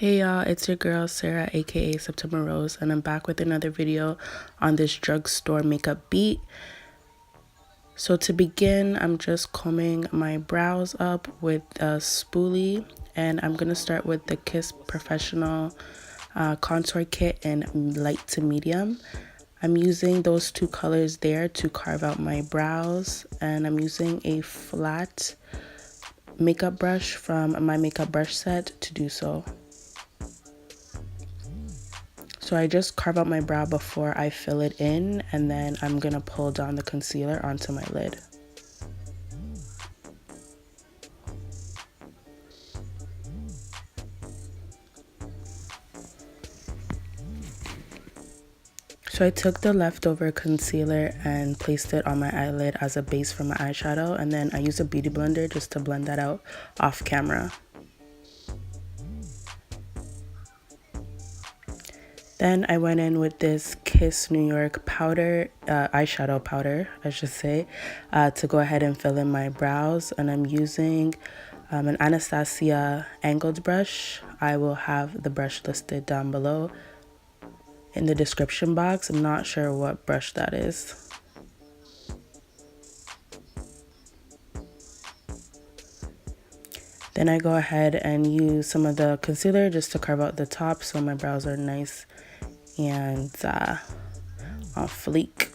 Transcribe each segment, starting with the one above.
Hey y'all, it's your girl Sarah aka September Rose, and I'm back with another video on this drugstore makeup beat. So to begin, I'm just combing my brows up with a spoolie, and I'm gonna start with the Kiss Professional contour kit in light to medium. I'm using those two colors there to carve out my brows, and I'm using a flat makeup brush from my makeup brush set to do so. So I just carve out my brow before I fill it in, and then I'm gonna pull down the concealer onto my lid. So I took the leftover concealer and placed it on my eyelid as a base for my eyeshadow, and then I used a beauty blender just to blend that out off camera. Then I went in with this Kiss New York powder, eyeshadow powder, I should say, to go ahead and fill in my brows. And I'm using an Anastasia angled brush. I will have the brush listed down below in the description box. I'm not sure what brush that is. Then I go ahead and use some of the concealer just to carve out the top so my brows are nice and on fleek.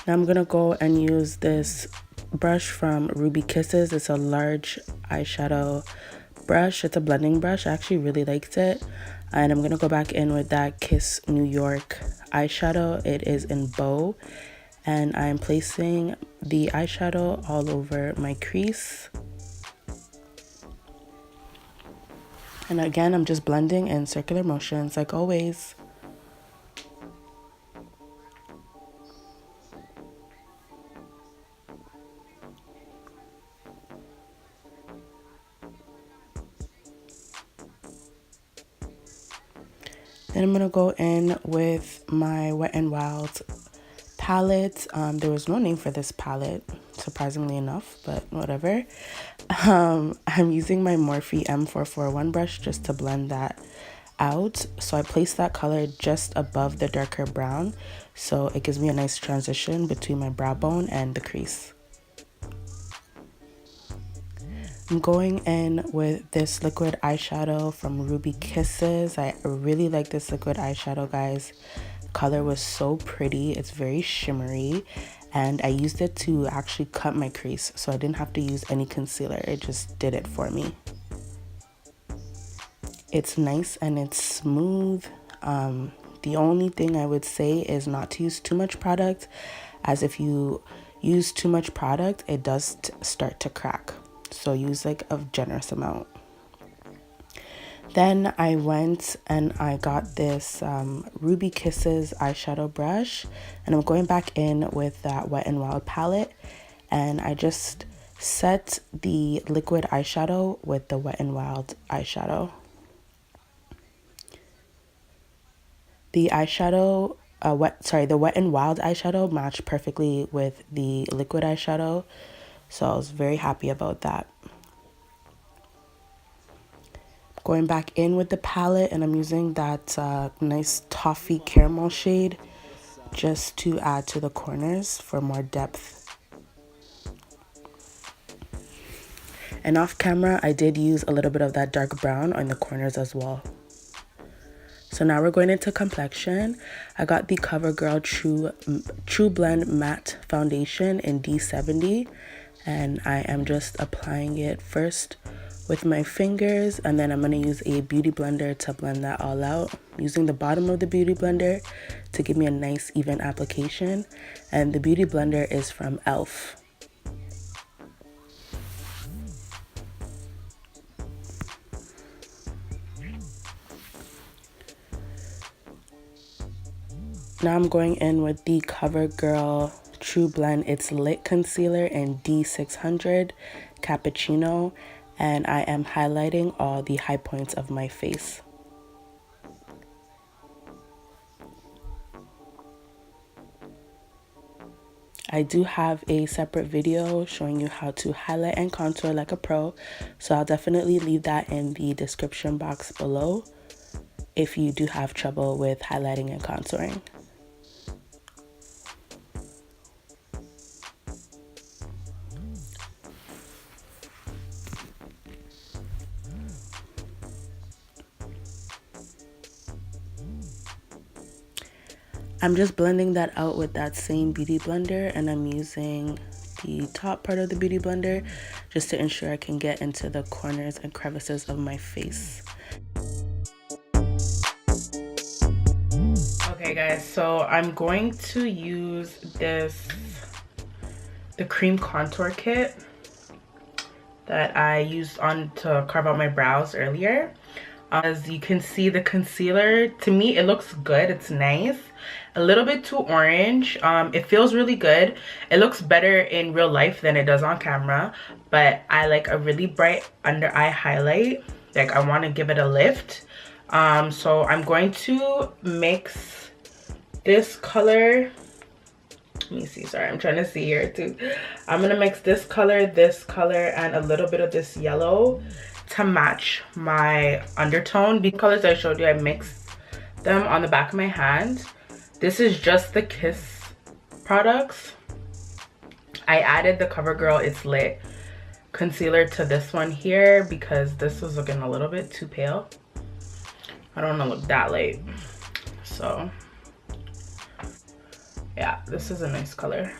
Now I'm gonna go and use this brush from Ruby Kisses. It's a large eyeshadow brush. It's a blending brush. I actually really liked it. And I'm gonna go back in with that Kiss New York eyeshadow. It is in Bow. And I'm placing the eyeshadow all over my crease. And again, I'm just blending in circular motions like always. Then I'm gonna go in with my Wet n Wild palette. There was no name for this palette, surprisingly enough, but whatever. I'm using my Morphe M441 brush just to blend that out. So I placed that color just above the darker brown, so it gives me a nice transition between my brow bone and the crease. I'm going in with this liquid eyeshadow from Ruby Kisses. I really like this liquid eyeshadow, guys. Color was so pretty. It's very shimmery, and I used it to actually cut my crease, so I didn't have to use any concealer. It just did it for me. It's nice and it's smooth. The only thing I would say is not to use too much product, as if you use too much product, it does start to crack. So use like a generous amount. Then I went and I got this Ruby Kisses eyeshadow brush, and I'm going back in with that Wet n Wild palette, and I just set the liquid eyeshadow with the Wet n Wild eyeshadow. The eyeshadow, the Wet n Wild eyeshadow matched perfectly with the liquid eyeshadow, so I was very happy about that. Going back in with the palette, and I'm using that nice toffee caramel shade just to add to the corners for more depth. And off camera, I did use a little bit of that dark brown on the corners as well. So now we're going into complexion. I got the Covergirl TruBlend Matte Foundation in D70, and I am just applying it first with my fingers, and then I'm going to use a beauty blender to blend that all out, using the bottom of the beauty blender to give me a nice even application. And the beauty blender is from e.l.f. Now I'm going in with the Covergirl TruBlend It's Lit Concealer in D600 Cappuccino, and I am highlighting all the high points of my face. I do have a separate video showing you how to highlight and contour like a pro, so I'll definitely leave that in the description box below if you do have trouble with highlighting and contouring. I'm just blending that out with that same beauty blender, and I'm using the top part of the beauty blender just to ensure I can get into the corners and crevices of my face. Okay guys, so I'm going to use the cream contour kit that I used on to carve out my brows earlier. As you can see, the concealer, to me, it looks good. It's nice. A little bit too orange. It feels really good. It looks better in real life than it does on camera. But I like a really bright under eye highlight. Like, I want to give it a lift. So I'm going to mix this color. Let me see. Sorry, I'm trying to see here too. I'm going to mix this color, and a little bit of this yellow to match my undertone. The colors I showed you, I mixed them on the back of my hand. This is just the Kiss products. I added the Covergirl It's Lit concealer to this one here because this was looking a little bit too pale. I don't want to look that light. So yeah, this is a nice color.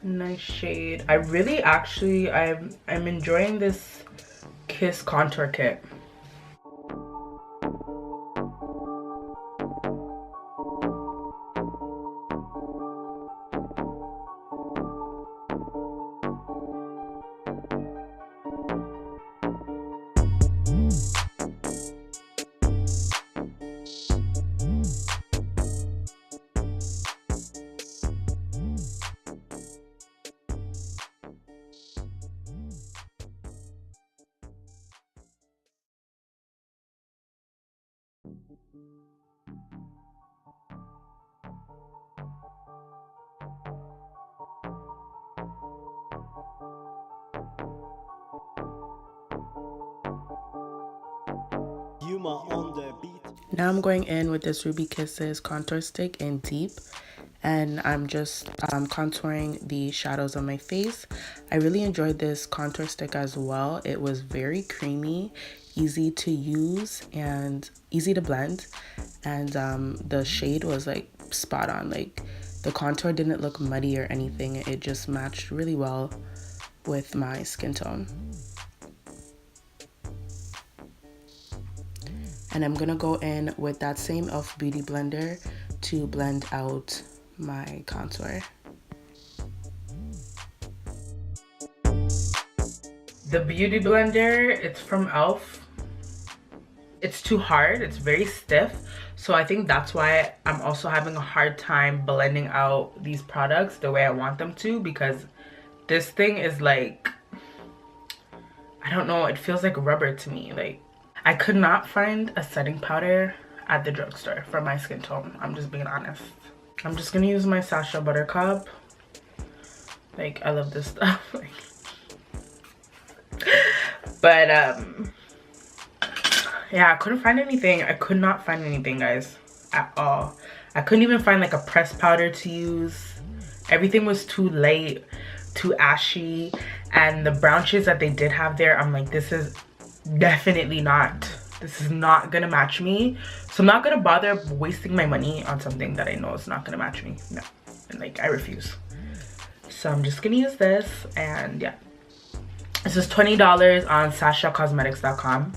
Nice shade. I really actually I'm enjoying this Kiss contour kit. Now I'm going in with this Ruby Kisses contour stick in deep, and I'm just contouring the shadows on my face. I really enjoyed this contour stick as well. It was very creamy, easy to use, and easy to blend, and the shade was like spot on. Like, the contour didn't look muddy or anything. It just matched really well with my skin tone. And I'm gonna go in with that same e.l.f. beauty blender to blend out my contour. The beauty blender, it's from e.l.f. It's too hard, it's very stiff. So I think that's why I'm also having a hard time blending out these products the way I want them to, because this thing is like, I don't know, it feels like rubber to me. Like, I could not find a setting powder at the drugstore for my skin tone. I'm just being honest. I'm just gonna use my Sacha Buttercup. Like, I love this stuff. But yeah, I couldn't find anything. I could not find anything, guys, at all. I couldn't even find like a pressed powder to use. Everything was too light, too ashy, and the brown shades that they did have there, I'm like, this is definitely not, this is not gonna match me. So I'm not gonna bother wasting my money on something that I know is not gonna match me. No, and like, I refuse. So I'm just gonna use this, and yeah, this is $20 on sashacosmetics.com.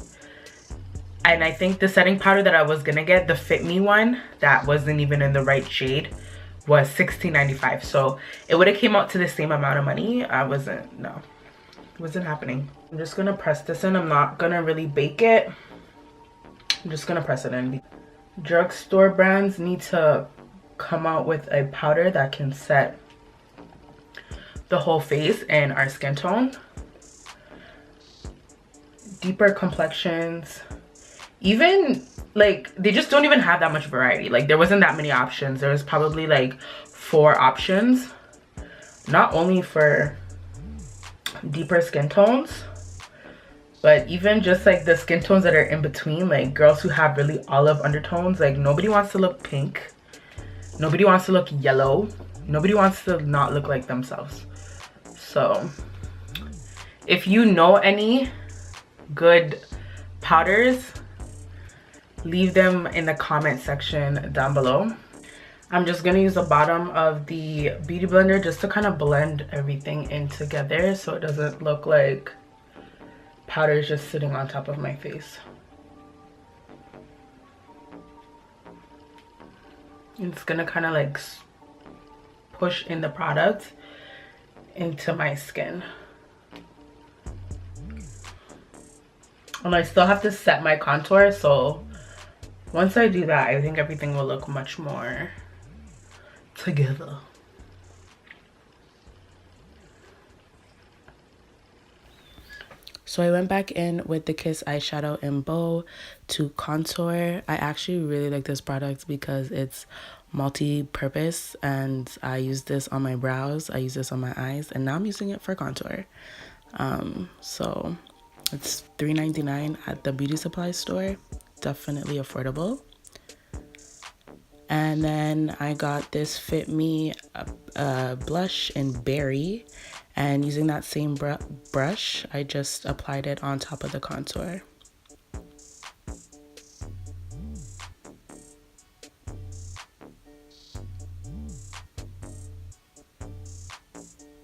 And I think the setting powder that I was gonna get, the Fit Me one that wasn't even in the right shade, was $16.95. So it would have came out to the same amount of money. No, it wasn't happening. I'm just gonna press this in. I'm not gonna really bake it. I'm just gonna press it in. Drugstore brands need to come out with a powder that can set the whole face and our skin tone. Deeper complexions, even like, they just don't even have that much variety. Like, there wasn't that many options. There was probably like 4 options, not only for deeper skin tones, but even just like the skin tones that are in between, like girls who have really olive undertones. Like, nobody wants to look pink, nobody wants to look yellow, nobody wants to not look like themselves. So if you know any good powders, leave them in the comment section down below. I'm just gonna use the bottom of the beauty blender just to kind of blend everything in together so it doesn't look like powder is just sitting on top of my face. It's gonna kind of like push in the product into my skin. And I still have to set my contour, so once I do that, I think everything will look much more together. So I went back in with the Kiss eyeshadow in Bow to contour. I actually really like this product because it's multi-purpose, and I use this on my brows, I use this on my eyes, and now I'm using it for contour. So it's $3.99 at the beauty supply store. Definitely affordable. And then I got this Fit Me blush in Berry, and using that same brush, I just applied it on top of the contour.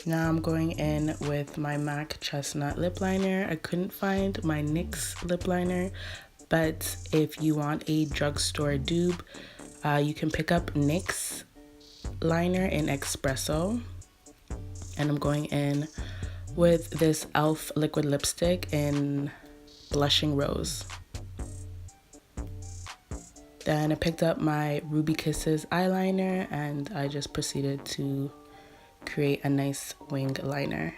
Now I'm going in with my MAC Chestnut lip liner. I couldn't find my NYX lip liner, but if you want a drugstore dupe, you can pick up NYX liner in Espresso. And I'm going in with this e.l.f. liquid lipstick in Blushing Rose. Then I picked up my Ruby Kisses eyeliner, and I just proceeded to create a nice wing liner.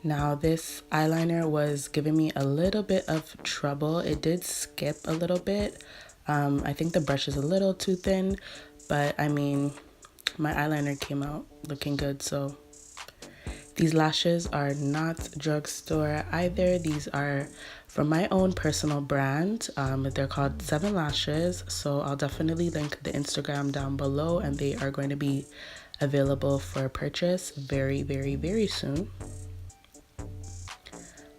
Now this eyeliner was giving me a little bit of trouble. It did skip a little bit. I think the brush is a little too thin, but I mean, my eyeliner came out looking good. So these lashes are not drugstore either. These are from my own personal brand. They're called 7 Lashes. So I'll definitely link the Instagram down below, and they are going to be available for purchase very, very, very soon.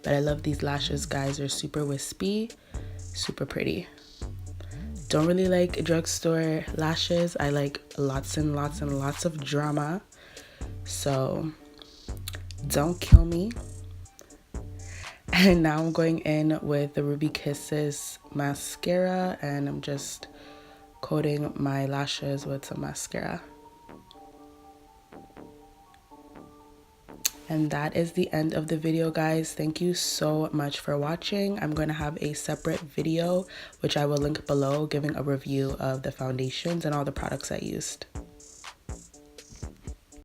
But I love these lashes, guys. They're super wispy, super pretty. Don't really like drugstore lashes. I like lots and lots and lots of drama. So don't kill me. And now I'm going in with the Ruby Kisses mascara, and I'm just coating my lashes with some mascara. And that is the end of the video, guys. Thank you so much for watching. I'm going to have a separate video, which I will link below, giving a review of the foundations and all the products I used.